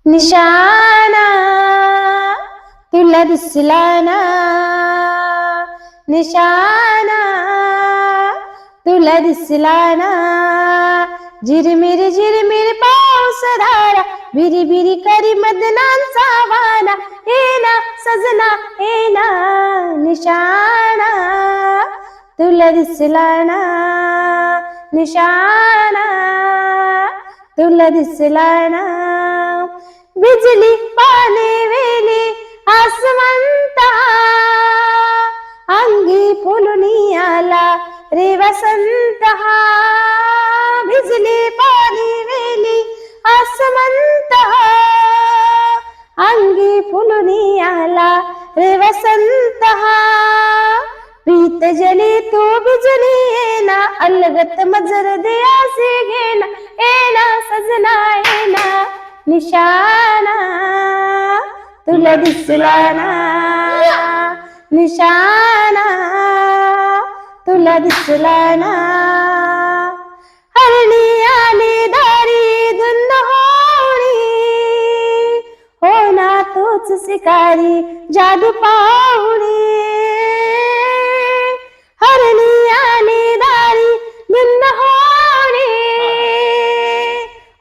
निशाणा तुला दिसला ना, निशाणा तुला दिसला ना. झिरमिर पाऊस धारा, बिरी बिरी करी मदनांचा वाना. येना सजना येना, निशाणा तुला दिसला ना, निशाणा तुला दिसला ना. बिजली पाने वेली आसमंता, अंगी फुलुनी आला रे वसंत हा. बिजली पाने वेली आसमंत, अंगी फुलुनी आला रे वसंत हा. प्रीत जली तू बिजली येना, अलगत मजर दिया से घेना. येना सजना येना, निशाणा तुला दिसला ना, निशाणा तुला दिसला ना. हरणी आली दारी धुंद होणी, हो ना तोच शिकारी जादू पाहुणी. हरणी आली दारी धुंद होणी,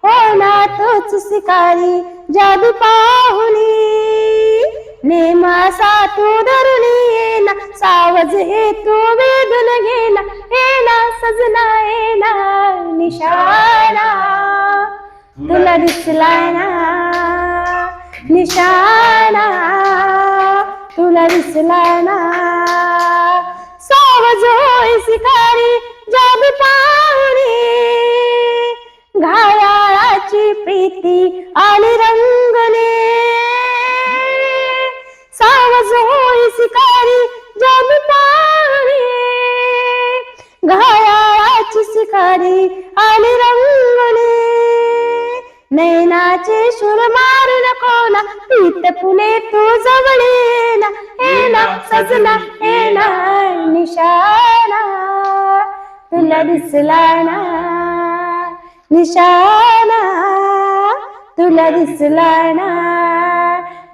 हो ना तोच शिकारी जादू पाहुणी. नेमासा तू धरुणी येना, सावज हे तू वेधून घेना. येना सजना येना, निशाणा तुला दिसला ना, निशाणा तुला दिसला ना. सावज होय शिकारी जादू पाहुणी, घायाळाची प्रीती आली रंगले. सावज होय शिकारी जादू पाहुणी, घायाळाची शिकारी आली रंगले. नैनाचे शूर मारू नको ना, पीत फुले तू जवळ ना. येना सजना येना, निशाणा तुला दिसला ना, निशाणा तुला दिसला ना.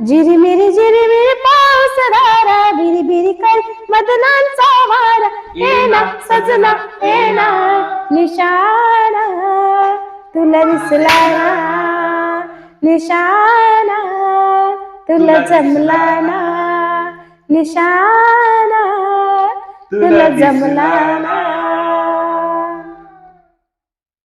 झिरमिर पाऊस धारा, बिरी बिरी कर मदनांचा वारा. येना सजना येना, निशाणा तुला दिसला ना, निशाणा तुला जमला ना, निशाणा तुला जमला ना.